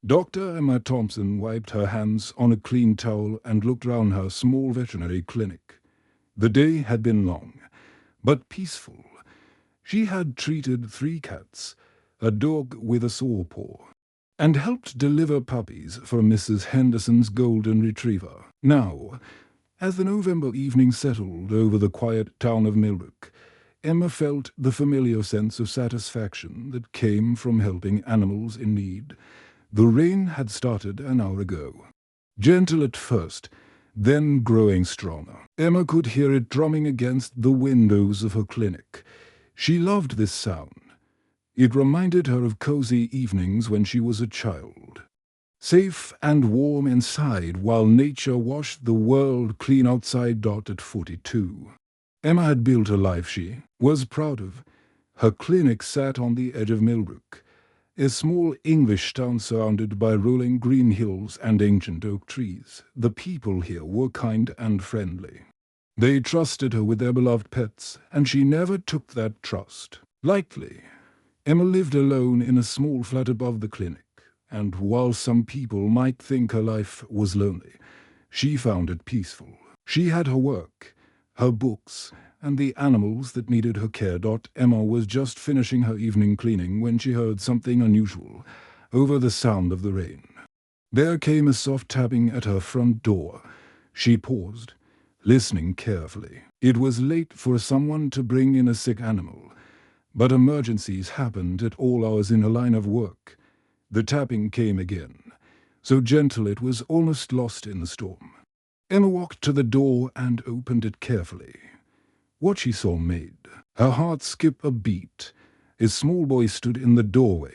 Dr. Emma Thompson wiped her hands on a clean towel and looked round her small veterinary clinic. The day had been long, but peaceful. She had treated 3 cats, a dog with a sore paw, and helped deliver puppies for Mrs. Henderson's golden retriever. Now, as the November evening settled over the quiet town of Millbrook, Emma felt the familiar sense of satisfaction that came from helping animals in need. The rain had started an hour ago. Gentle at first, then growing stronger. Emma could hear it drumming against the windows of her clinic. She loved this sound. It reminded her of cozy evenings when she was a child. Safe and warm inside while nature washed the world clean outside. At 42. Emma had built a life she was proud of. Her clinic sat on the edge of Millbrook, a small English town surrounded by rolling green hills and ancient oak trees. The people here were kind and friendly. They trusted her with their beloved pets, and she never took that trust lightly. Emma lived alone in a small flat above the clinic, and while some people might think her life was lonely, she found it peaceful. She had her work, her books, and the animals that needed her care. Emma was just finishing her evening cleaning when she heard something unusual over the sound of the rain. There came a soft tapping at her front door. She paused, listening carefully. It was late for someone to bring in a sick animal, but emergencies happened at all hours in her line of work. The tapping came again, so gentle it was almost lost in the storm. Emma walked to the door and opened it carefully. What she saw made her heart skip a beat. A small boy stood in the doorway,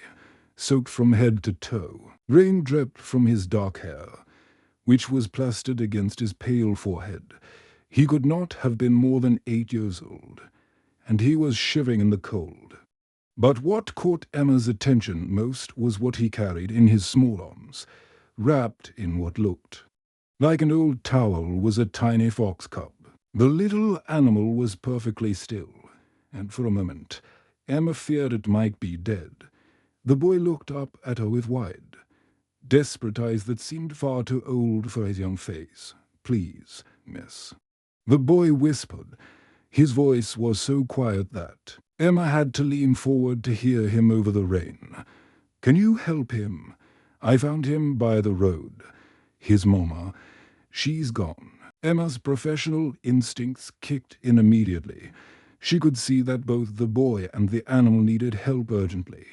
soaked from head to toe. Rain dripped from his dark hair, which was plastered against his pale forehead. He could not have been more than 8 years old, and he was shivering in the cold. But what caught Emma's attention most was what he carried in his small arms. Wrapped in what looked like an old towel was a tiny fox cub. The little animal was perfectly still, and for a moment Emma feared it might be dead. The boy looked up at her with wide, desperate eyes that seemed far too old for his young face. "Please, miss," the boy whispered. His voice was so quiet that Emma had to lean forward to hear him over the rain. "Can you help him? I found him by the road. His mama, she's gone." Emma's professional instincts kicked in immediately. She could see that both the boy and the animal needed help urgently.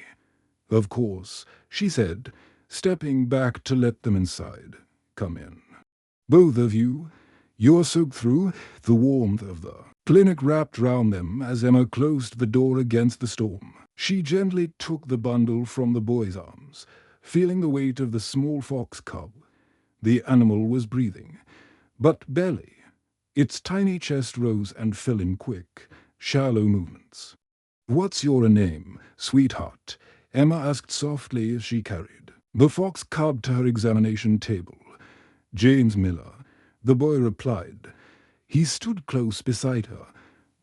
"Of course," she said, stepping back to let them inside. "Come in. Both of you. You're soaked through." The warmth of the clinic wrapped round them as Emma closed the door against the storm. She gently took the bundle from the boy's arms, feeling the weight of the small fox cub. The animal was breathing, but barely. Its tiny chest rose and fell in quick, shallow movements. "What's your name, sweetheart?" Emma asked softly as she carried the fox cub to her examination table. "James Miller," the boy replied. He stood close beside her,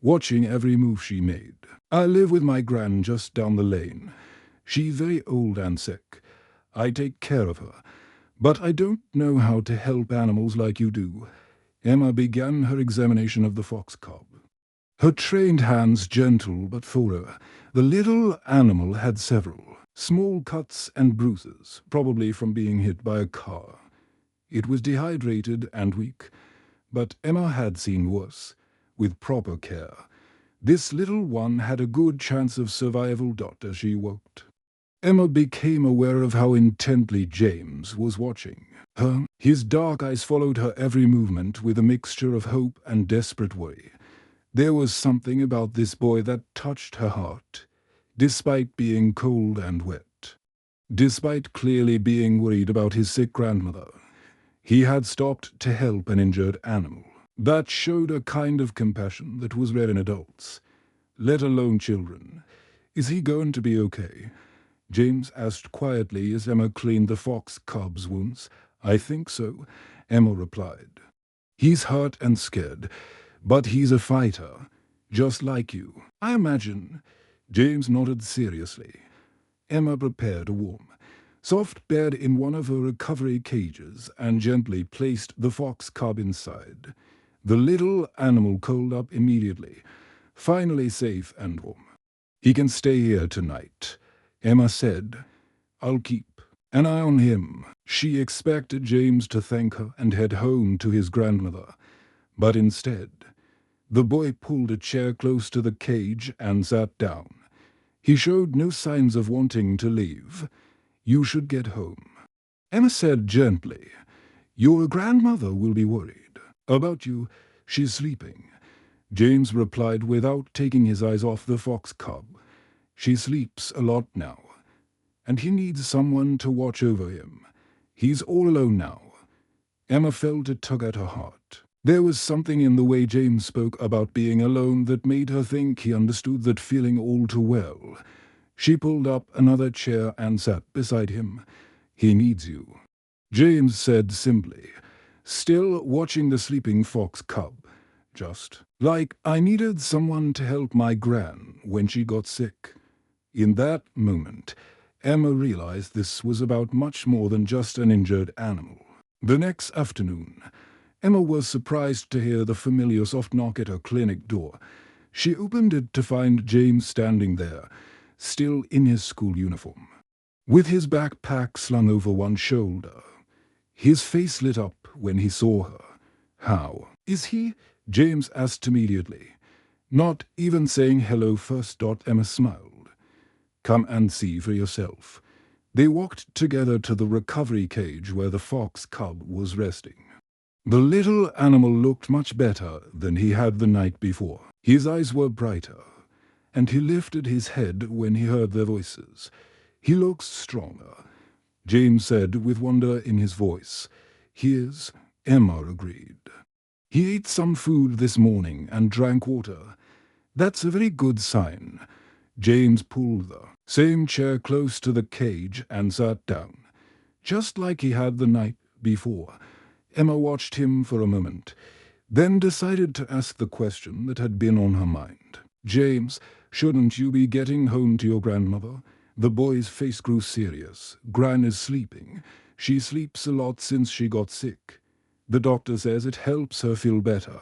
watching every move she made. "I live with my gran just down the lane. She's very old and sick. I take care of her, but I don't know how to help animals like you do." Emma began her examination of the fox cub. Her trained hands gentle but thorough. The little animal had several small cuts and bruises, probably from being hit by a car. It was dehydrated and weak, but Emma had seen worse. With proper care, this little one had a good chance of survival. As she walked, Emma became aware of how intently James was watching her. His dark eyes followed her every movement with a mixture of hope and desperate worry. There was something about this boy that touched her heart, despite being cold and wet. Despite clearly being worried about his sick grandmother, he had stopped to help an injured animal. That showed a kind of compassion that was rare in adults, let alone children. "Is he going to be okay?" James asked quietly as Emma cleaned the fox cub's wounds. "I think so," Emma replied. "He's hurt and scared, but he's a fighter, just like you, I imagine." James nodded seriously. Emma prepared a warm, Soft bed in one of her recovery cages and gently placed the fox cub inside. The little animal curled up immediately, finally safe and warm. "He can stay here tonight," Emma said. "I'll keep an eye on him." She expected James to thank her and head home to his grandmother, but instead, the boy pulled a chair close to the cage and sat down. He showed no signs of wanting to leave. "You should get home," Emma said gently. "Your grandmother will be worried about you. She's sleeping," James replied without taking his eyes off the fox cub. "She sleeps a lot now, and he needs someone to watch over him. He's all alone now." Emma felt a tug at her heart. There was something in the way James spoke about being alone that made her think he understood that feeling all too well. She pulled up another chair and sat beside him. "He needs you," James said simply, still watching the sleeping fox cub. "Just like I needed someone to help my gran when she got sick." In that moment, Emma realized this was about much more than just an injured animal. The next afternoon, Emma was surprised to hear the familiar soft knock at her clinic door. She opened it to find James standing there, still in his school uniform, with his backpack slung over one shoulder. His face lit up when he saw her. "How is he?" James asked immediately. Not even saying hello first. Emma smiled. "Come and see for yourself." They walked together to the recovery cage where the fox cub was resting. The little animal looked much better than he had the night before. His eyes were brighter, and he lifted his head when he heard their voices. "He looks stronger," James said with wonder in his voice. "He is," Emma agreed. "He ate some food this morning and drank water. That's a very good sign." James pulled the same chair close to the cage and sat down, just like he had the night before. Emma watched him for a moment, then decided to ask the question that had been on her mind. "James, shouldn't you be getting home to your grandmother?" The boy's face grew serious. "Gran is sleeping. She sleeps a lot since she got sick. The doctor says it helps her feel better."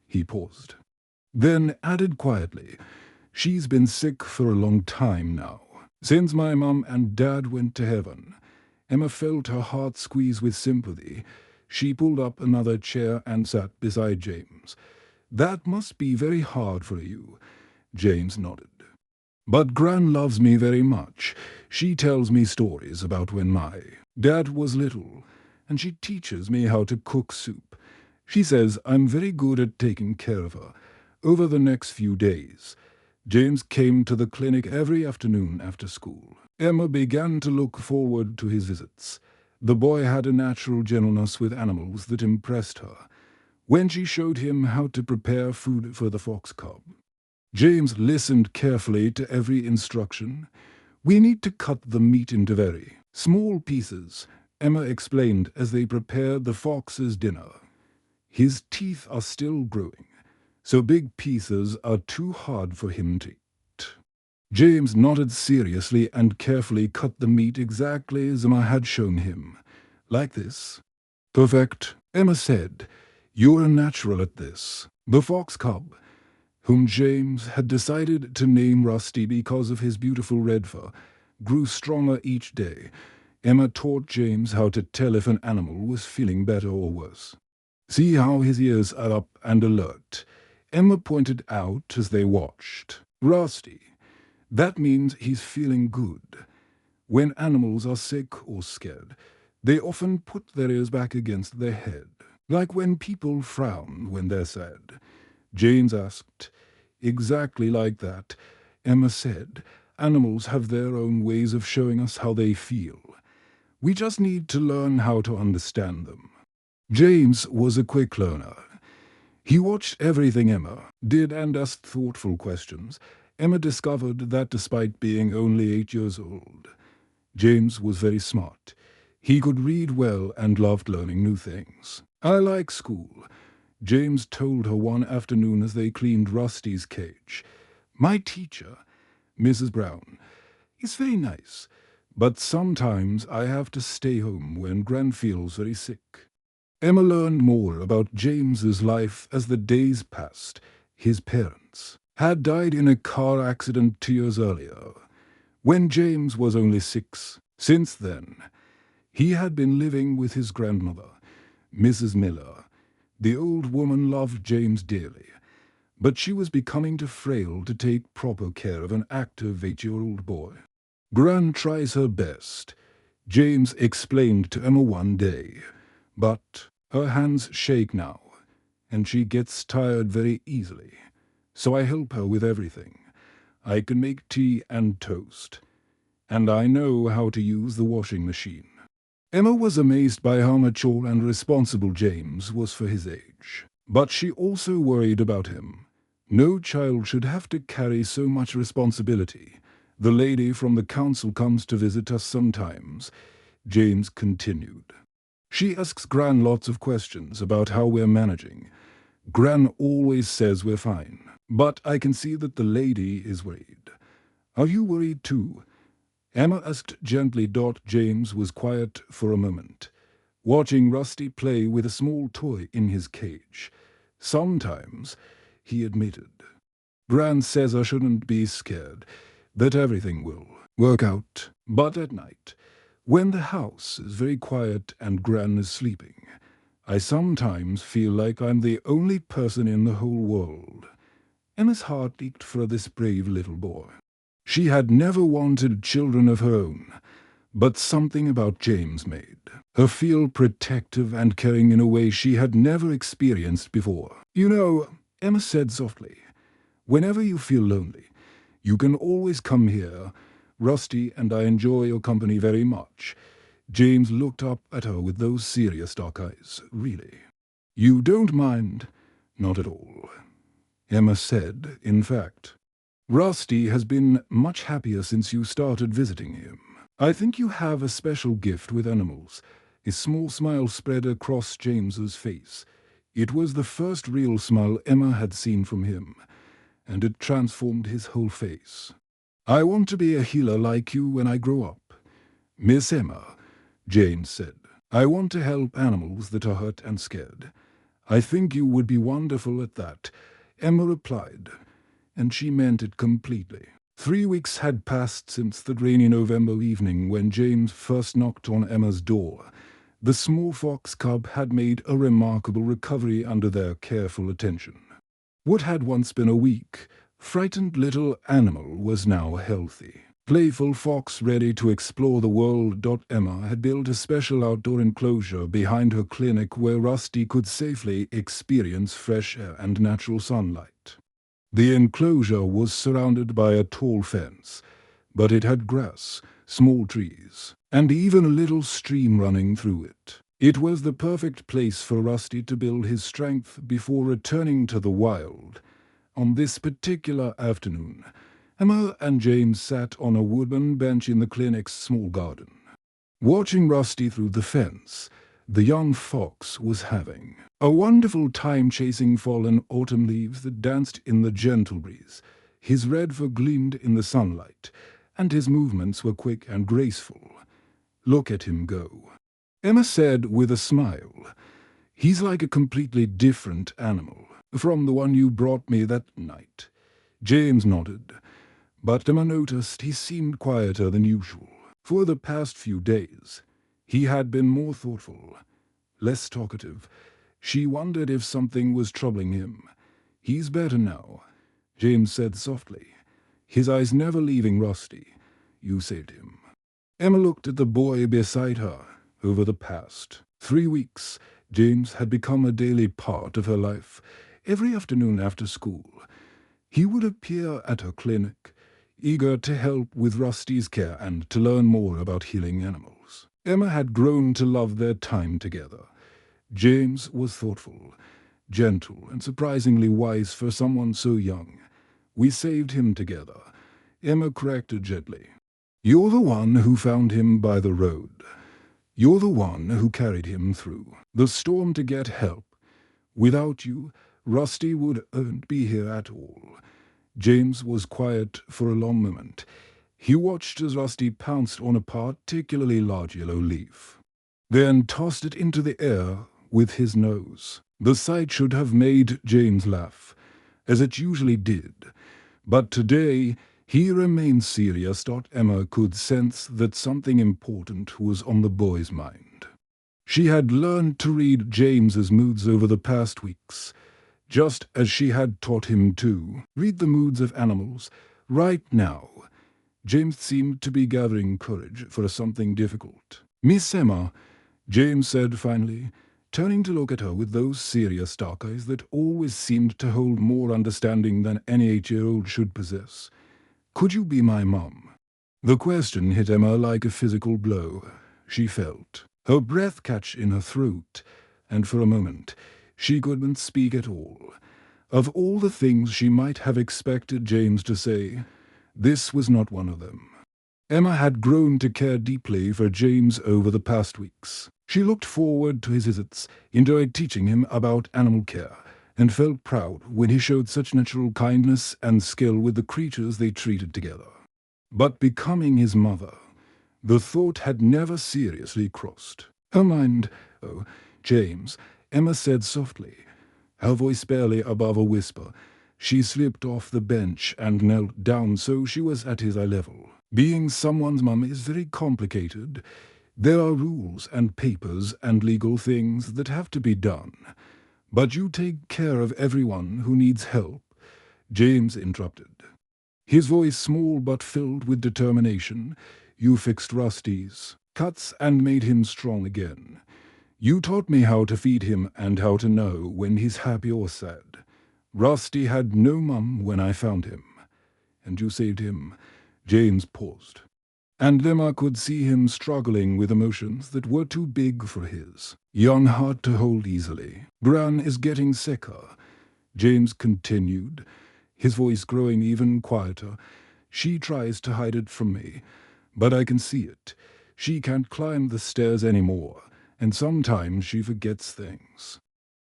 He paused, then added quietly, "She's been sick for a long time now, since my mom and dad went to heaven." Emma felt her heart squeeze with sympathy. She pulled up another chair and sat beside James. "That must be very hard for you," James nodded. "But Gran loves me very much. She tells me stories about when my dad was little, and she teaches me how to cook soup. She says I'm very good at taking care of her." Over the next few days, James came to the clinic every afternoon after school. Emma began to look forward to his visits. The boy had a natural gentleness with animals that impressed her. When she showed him how to prepare food for the fox cub, James listened carefully to every instruction. "We need to cut the meat into very small pieces," Emma explained as they prepared the fox's dinner. "His teeth are still growing, so big pieces are too hard for him to eat." James nodded seriously and carefully cut the meat exactly as Emma had shown him. "Like this?" "Perfect," Emma said. "You're a natural at this." The fox cub, whom James had decided to name Rusty because of his beautiful red fur, grew stronger each day. Emma taught James how to tell if an animal was feeling better or worse. "See how his ears are up and alert," Emma pointed out as they watched. "Rusty. That means he's feeling good. When animals are sick or scared, they often put their ears back against their head, like when people frown when they're sad." James asked. "Exactly like that," Emma said. "Animals have their own ways of showing us how they feel. We just need to learn how to understand them." James was a quick learner. He watched everything Emma did and asked thoughtful questions. Emma discovered that despite being only 8 years old, James was very smart. He could read well and loved learning new things. "I like school," James told her one afternoon as they cleaned Rusty's cage. "My teacher, Mrs. Brown, is very nice, but sometimes I have to stay home when Gran feels very sick." Emma learned more about James's life as the days passed. His parents had died in a car accident 2 years earlier, when James was only 6. Since then, he had been living with his grandmother, Mrs. Miller. The old woman loved James dearly, but she was becoming too frail to take proper care of an active 8-year-old boy. "Gran tries her best," James explained to Emma one day, "but her hands shake now, and she gets tired very easily. So I help her with everything. I can make tea and toast, and I know how to use the washing machine." Emma was amazed by how mature and responsible James was for his age, but she also worried about him. "No child should have to carry so much responsibility. The lady from the council comes to visit us sometimes," James continued. "She asks Gran lots of questions about how we're managing. Gran always says we're fine, but I can see that the lady is worried. Are you worried too?" Emma asked gently. James was quiet for a moment, watching Rusty play with a small toy in his cage. "Sometimes," he admitted. "Gran says I shouldn't be scared, that everything will work out. But at night, when the house is very quiet and Gran is sleeping, I sometimes feel like I'm the only person in the whole world." Emma's heart ached for this brave little boy. She had never wanted children of her own, but something about James made her feel protective and caring in a way she had never experienced before. "You know," Emma said softly, "whenever you feel lonely, you can always come here. Rusty and I enjoy your company very much." James looked up at her with those serious dark eyes. "Really? You don't mind?" "Not at all," Emma said. "In fact, Rusty has been much happier since you started visiting him. I think you have a special gift with animals." A small smile spread across James's face. It was the first real smile Emma had seen from him, and it transformed his whole face. "I want to be a healer like you when I grow up, Miss Emma," James said. "I want to help animals that are hurt and scared." "I think you would be wonderful at that," Emma replied, and she meant it completely. 3 weeks had passed since that rainy November evening when James first knocked on Emma's door. The small fox cub had made a remarkable recovery under their careful attention. What had once been a weak, frightened little animal was now healthy. Playful fox ready to explore the world. Emma had built a special outdoor enclosure behind her clinic where Rusty could safely experience fresh air and natural sunlight. The enclosure was surrounded by a tall fence, but it had grass, small trees, and even a little stream running through it. It was the perfect place for Rusty to build his strength before returning to the wild. On this particular afternoon, Emma and James sat on a wooden bench in the clinic's small garden, watching Rusty through the fence. The young fox was having a wonderful time chasing fallen autumn leaves that danced in the gentle breeze. His red fur gleamed in the sunlight, and his movements were quick and graceful. "Look at him go," Emma said with a smile. "He's like a completely different animal from the one you brought me that night." James nodded, but Emma noticed he seemed quieter than usual. For the past few days, he had been more thoughtful, less talkative. She wondered if something was troubling him. "He's better now," James said softly, his eyes never leaving Rusty. "You saved him." Emma looked at the boy beside her. Over the past 3 weeks, James had become a daily part of her life. Every afternoon after school, he would appear at her clinic, eager to help with Rusty's care and to learn more about healing animals. Emma had grown to love their time together. James was thoughtful, gentle, and surprisingly wise for someone so young. "We saved him together," Emma corrected gently. "You're the one who found him by the road. You're the one who carried him through the storm to get help. Without you, Rusty wouldn't be here at all." James was quiet for a long moment, He watched as Rusty pounced on a particularly large yellow leaf, then tossed it into the air with his nose. The sight should have made James laugh, as it usually did, but today he remained serious. Emma could sense that something important was on the boy's mind. She had learned to read James's moods over the past weeks, just as she had taught him to read the moods of animals. Right now, James seemed to be gathering courage for something difficult. "Miss Emma," James said finally, turning to look at her with those serious dark eyes that always seemed to hold more understanding than any 8-year-old should possess. "Could you be my mum?" The question hit Emma like a physical blow. She felt her breath catch in her throat, and for a moment she couldn't speak at all. Of all the things she might have expected James to say, this was not one of them. Emma had grown to care deeply for James over the past weeks. She looked forward to his visits, enjoyed teaching him about animal care, and felt proud when he showed such natural kindness and skill with the creatures they treated together. But becoming his mother, the thought had never seriously crossed her mind. "Oh, James," Emma said softly, her voice barely above a whisper. She slipped off the bench and knelt down so she was at his eye level. "Being someone's mum is very complicated. There are rules and papers and legal things that have to be done. But you take care of everyone who needs help," James interrupted, his voice small but filled with determination. "You fixed Rusty's cuts and made him strong again. You taught me how to feed him and how to know when he's happy or sad. Rusty had no mum when I found him. And you saved him." James paused, and Emma could see him struggling with emotions that were too big for his young heart to hold easily. "Gran is getting sicker," James continued, his voice growing even quieter. "She tries to hide it from me, but I can see it. She can't climb the stairs anymore, and sometimes she forgets things.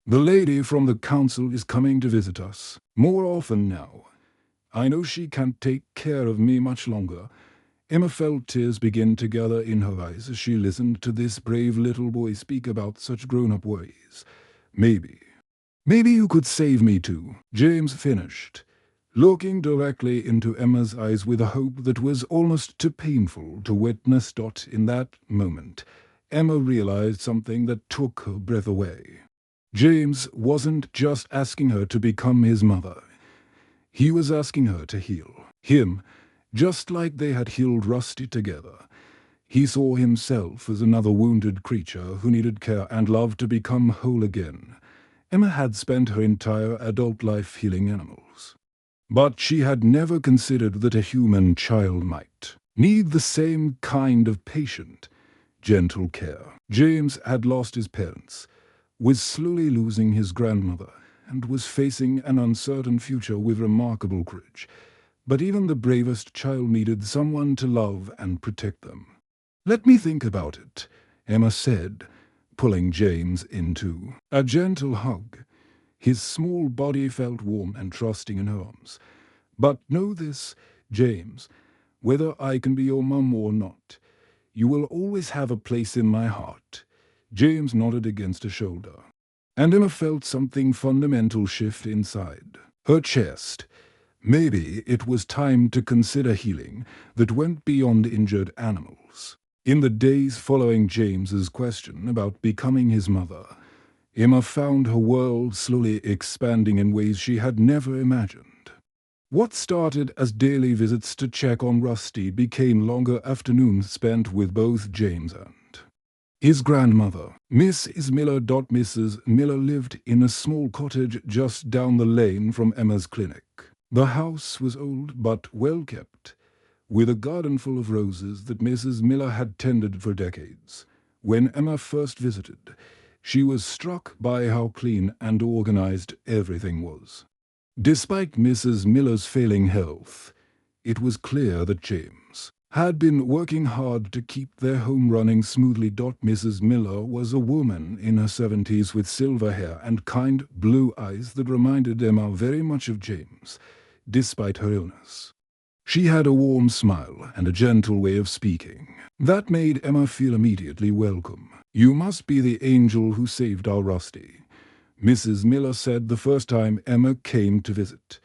The lady from the council is coming to visit us more often now. I know she can't take care of me much longer." Emma felt tears begin to gather in her eyes as she listened to this brave little boy speak about such grown-up worries. Maybe you could save me too," James finished, looking directly into Emma's eyes with a hope that was almost too painful to witness. In that moment, Emma realized something that took her breath away. James wasn't just asking her to become his mother. He was asking her to heal him, just like they had healed Rusty together. He saw himself as another wounded creature who needed care and love to become whole again. Emma had spent her entire adult life healing animals, but she had never considered that a human child might need the same kind of patient, gentle care. James had lost his parents, was slowly losing his grandmother, and was facing an uncertain future with remarkable courage. But even the bravest child needed someone to love and protect them. "Let me think about it," Emma said, pulling James into a gentle hug. His small body felt warm and trusting in her arms. "But know this, James, whether I can be your mum or not, you will always have a place in my heart." James nodded against her shoulder, and Emma felt something fundamental shift inside her chest. Maybe it was time to consider healing that went beyond injured animals. In the days following James's question about becoming his mother, Emma found her world slowly expanding in ways she had never imagined. What started as daily visits to check on Rusty became longer afternoons spent with both James and his grandmother, Mrs. Miller. Mrs. Miller lived in a small cottage just down the lane from Emma's clinic. The house was old but well kept, with a garden full of roses that Mrs. Miller had tended for decades. When Emma first visited, she was struck by how clean and organized everything was. Despite Mrs. Miller's failing health, it was clear that James had been working hard to keep their home running smoothly. Mrs. Miller was a woman in her 70s with silver hair and kind blue eyes that reminded Emma very much of James, despite her illness. She had a warm smile and a gentle way of speaking. That made Emma feel immediately welcome. "You must be the angel who saved our Rusty," Mrs. Miller said the first time Emma came to visit.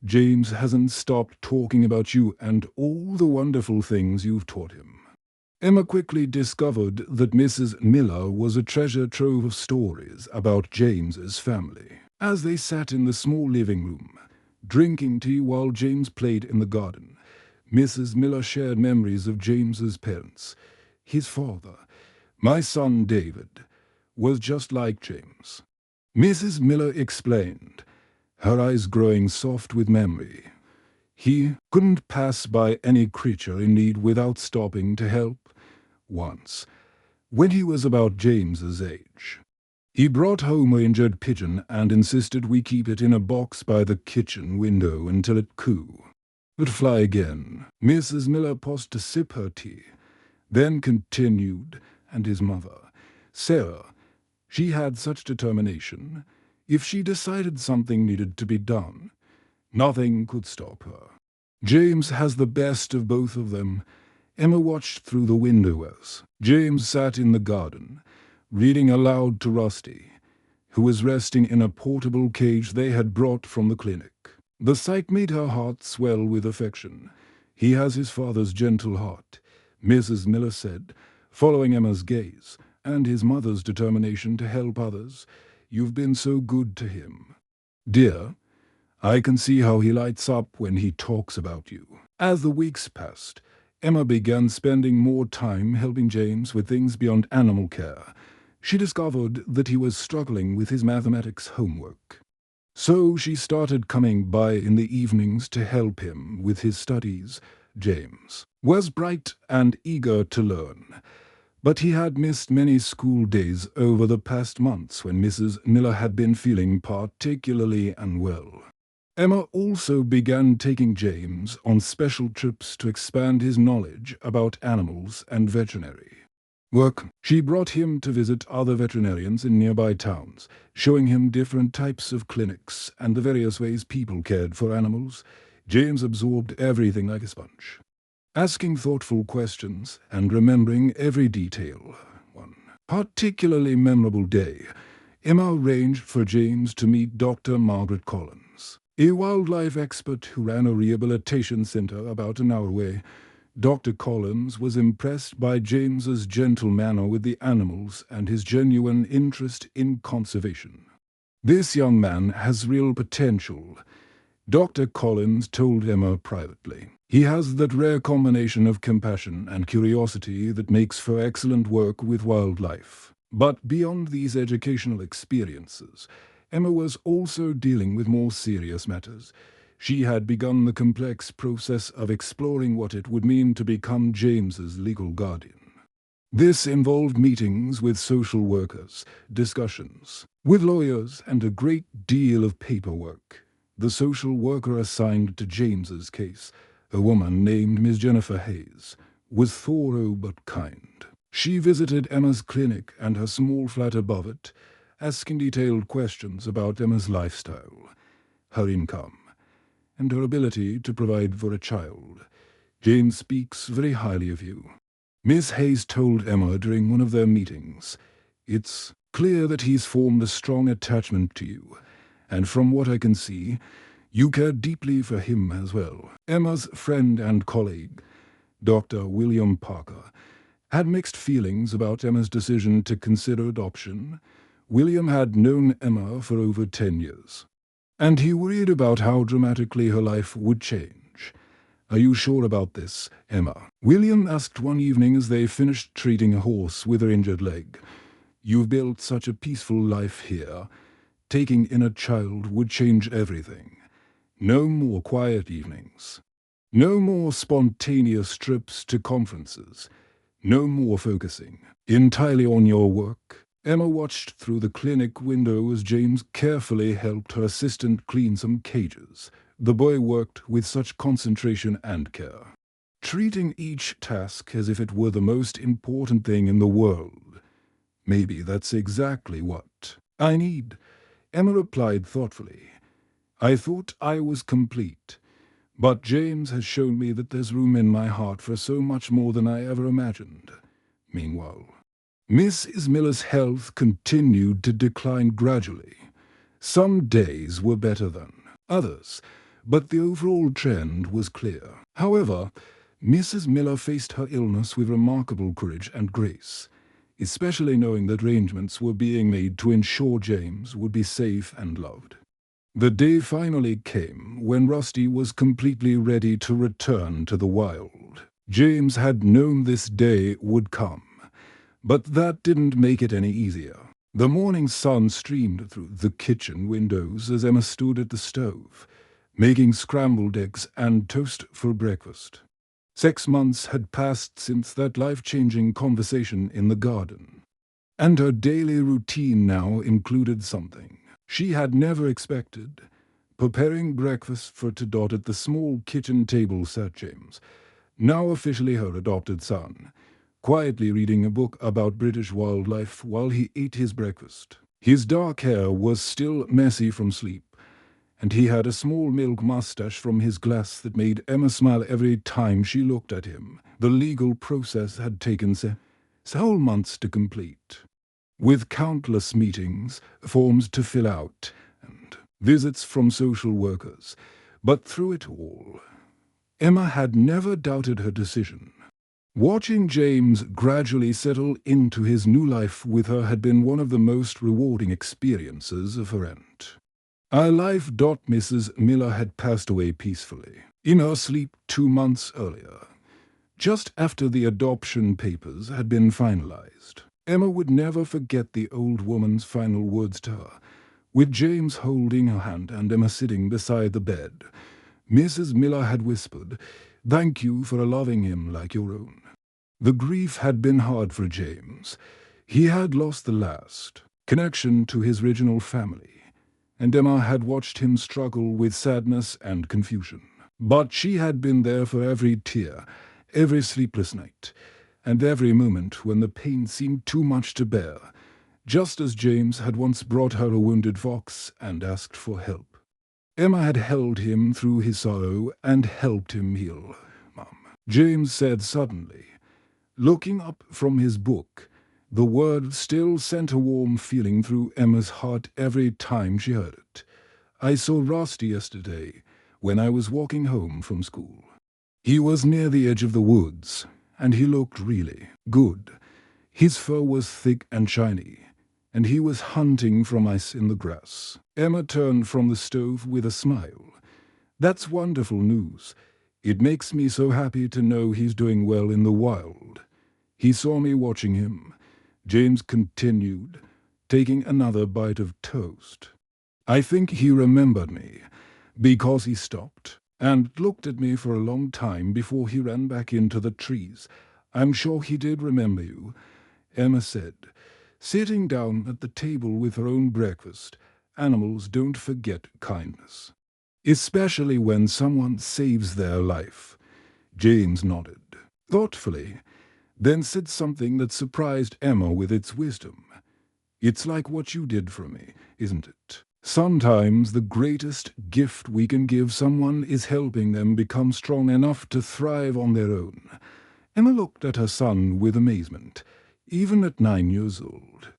"James hasn't stopped talking about you and all the wonderful things you've taught him." Emma quickly discovered that Mrs. Miller was a treasure trove of stories about James's family. As they sat in the small living room, drinking tea while James played in the garden, Mrs. Miller shared memories of James's parents. His father, "My son David, was just like James," Mrs. Miller explained, her eyes growing soft with memory. "He couldn't pass by any creature in need without stopping to help. Once, when he was about James's age, he brought home an injured pigeon and insisted we keep it in a box by the kitchen window until it cooed. It'd fly again." Mrs. Miller paused to sip her tea, then continued, "And his mother, Sarah, she had such determination. If she decided something needed to be done, nothing could stop her. James has the best of both of them." Emma watched through the window as James sat in the garden, reading aloud to Rusty, who was resting in a portable cage they had brought from the clinic. The sight made her heart swell with affection. "He has his father's gentle heart," Mrs. Miller said, following Emma's gaze, "and his mother's determination to help others. You've been so good to him. Dear, I can see how he lights up when he talks about you." As the weeks passed, Emma began spending more time helping James with things beyond animal care. She discovered that he was struggling with his mathematics homework. So she started coming by in the evenings to help him with his studies. James was bright and eager to learn, but he had missed many school days over the past months when Mrs. Miller had been feeling particularly unwell. Emma also began taking James on special trips to expand his knowledge about animals and veterinary work. She brought him to visit other veterinarians in nearby towns, showing him different types of clinics and the various ways people cared for animals. James absorbed everything like a sponge, asking thoughtful questions and remembering every detail. One particularly memorable day, Emma arranged for James to meet Dr. Margaret Collins, a wildlife expert who ran a rehabilitation center about an hour away. Dr. Collins was impressed by James's gentle manner with the animals and his genuine interest in conservation. "This young man has real potential," Dr. Collins told Emma privately. "He has that rare combination of compassion and curiosity that makes for excellent work with wildlife." But beyond these educational experiences, Emma was also dealing with more serious matters. She had begun the complex process of exploring what it would mean to become James's legal guardian. This involved meetings with social workers, discussions with lawyers, and a great deal of paperwork. The social worker assigned to James's case, a woman named Miss Jennifer Hayes, was thorough but kind. She visited Emma's clinic and her small flat above it, asking detailed questions about Emma's lifestyle, her income, and her ability to provide for a child. "James speaks very highly of you," Miss Hayes told Emma during one of their meetings. "It's clear that he's formed a strong attachment to you, and from what I can see, you care deeply for him as well." Emma's friend and colleague, Dr. William Parker, had mixed feelings about Emma's decision to consider adoption. William had known Emma for over 10 years, and he worried about how dramatically her life would change. "Are you sure about this, Emma?" William asked one evening as they finished treating a horse with her injured leg. "You've built such a peaceful life here. Taking in a child would change everything. No more quiet evenings. No more spontaneous trips to conferences. No more focusing entirely on your work." Emma watched through the clinic window as James carefully helped her assistant clean some cages. The boy worked with such concentration and care, treating each task as if it were the most important thing in the world. "Maybe that's exactly what I need," Emma replied thoughtfully. "I thought I was complete, But James has shown me that there's room in my heart for so much more than I ever imagined. Meanwhile, Mrs. Miller's health continued to decline gradually. Some days were better than others, but the overall trend was clear. However, Mrs. Miller faced her illness with remarkable courage and grace, especially knowing that arrangements were being made to ensure James would be safe and loved. The day finally came when Rusty was completely ready to return to the wild. James had known this day would come, but that didn't make it any easier. The morning sun streamed through the kitchen windows as Emma stood at the stove, making scrambled eggs and toast for breakfast. 6 months had passed since that life-changing conversation in the garden, and her daily routine now included something she had never expected. Preparing breakfast for Todot at the small kitchen table sat James, now officially her adopted son, quietly reading a book about British wildlife while he ate his breakfast. His dark hair was still messy from sleep, and he had a small milk mustache from his glass that made Emma smile every time she looked at him. The legal process had taken several months to complete, with countless meetings, forms to fill out, and visits from social workers. But through it all, Emma had never doubted her decision. Watching James gradually settle into his new life with her had been one of the most rewarding experiences of her aunt. Our life. Mrs. Miller had passed away peacefully, in her sleep 2 months earlier, just after the adoption papers had been finalized. Emma would never forget the old woman's final words to her, with James holding her hand and Emma sitting beside the bed. Mrs. Miller had whispered, "Thank you for loving him like your own." The grief had been hard for James. He had lost the last connection to his original family, and Emma had watched him struggle with sadness and confusion. But she had been there for every tear, every sleepless night, and every moment when the pain seemed too much to bear, just as James had once brought her a wounded fox and asked for help. Emma had held him through his sorrow and helped him heal. "Mom," James said suddenly, looking up from his book. The word still sent a warm feeling through Emma's heart every time she heard it. "I saw Rusty yesterday when I was walking home from school. He was near the edge of the woods, and he looked really good. His fur was thick and shiny, and he was hunting for mice in the grass." Emma turned from the stove with a smile. "That's wonderful news. It makes me so happy to know he's doing well in the wild." "He saw me watching him," James continued, taking another bite of toast. "I think he remembered me, because he stopped and looked at me for a long time before he ran back into the trees. I'm sure he did remember you," Emma said, sitting down at the table with her own breakfast. "Animals don't forget kindness, especially when someone saves their life." James nodded thoughtfully, then said something that surprised Emma with its wisdom. "It's like what you did for me, isn't it? Sometimes the greatest gift we can give someone is helping them become strong enough to thrive on their own." Emma looked at her son with amazement, even at 9 years old.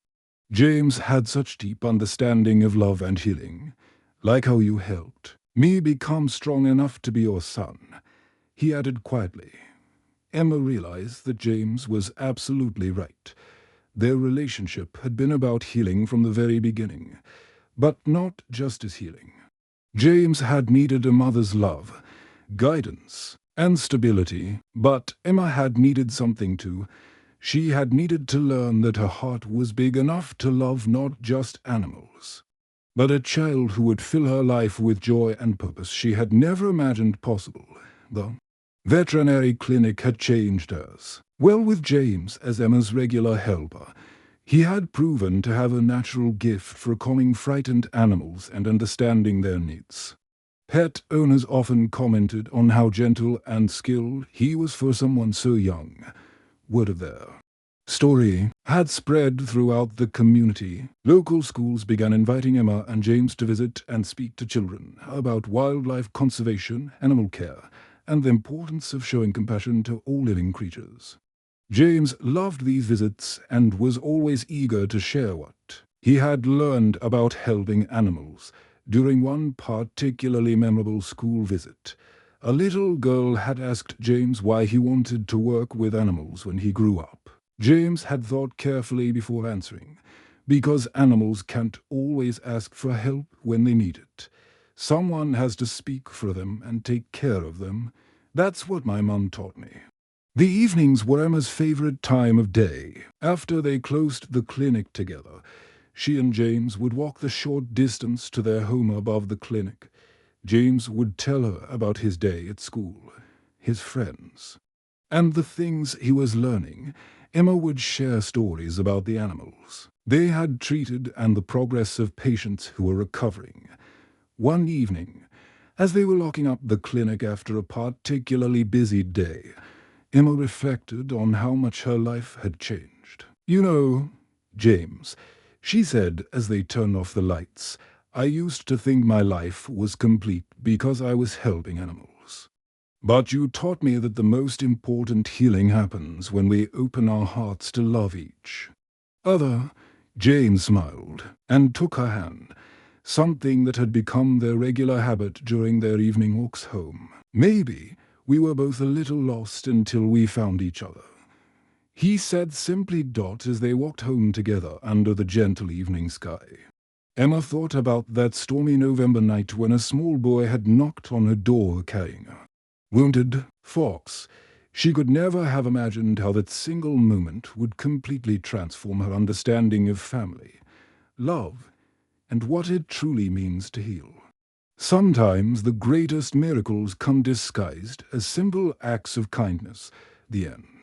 James had such deep understanding of love and healing. "Like how you helped me become strong enough to be your son," he added quietly. Emma realized that James was absolutely right. Their relationship had been about healing from the very beginning, but not just as healing. James had needed a mother's love, guidance, and stability, but Emma had needed something too. She had needed to learn that her heart was big enough to love not just animals, but a child who would fill her life with joy and purpose she had never imagined possible. The veterinary clinic had changed hers. Well, with James as Emma's regular helper, he had proven to have a natural gift for calming frightened animals and understanding their needs. Pet owners often commented on how gentle and skilled he was for someone so young. Word of there. Story had spread throughout the community. Local schools began inviting Emma and James to visit and speak to children about wildlife conservation, animal care, and the importance of showing compassion to all living creatures. James loved these visits and was always eager to share what he had learned about helping animals. During one particularly memorable school visit, a little girl had asked James why he wanted to work with animals when he grew up. James had thought carefully before answering, because animals can't always ask for help when they need it. Someone has to speak for them and take care of them. That's what my mum taught me. The evenings were Emma's favorite time of day. After they closed the clinic together, she and James would walk the short distance to their home above the clinic. James would tell her about his day at school, his friends, and the things he was learning. Emma would share stories about the animals they had treated and the progress of patients who were recovering. One evening, as they were locking up the clinic after a particularly busy day, Emma reflected on how much her life had changed. "You know, James," she said as they turned off the lights, "I used to think my life was complete because I was helping animals. But you taught me that the most important healing happens when we open our hearts to love each other." James smiled and took her hand, something that had become their regular habit during their evening walks home. "Maybe we were both a little lost until we found each other," he said simply as they walked home together under the gentle evening sky. Emma thought about that stormy November night when a small boy had knocked on her door carrying her wounded fox. She could never have imagined how that single moment would completely transform her understanding of family, love, and what it truly means to heal. Sometimes the greatest miracles come disguised as simple acts of kindness. The end.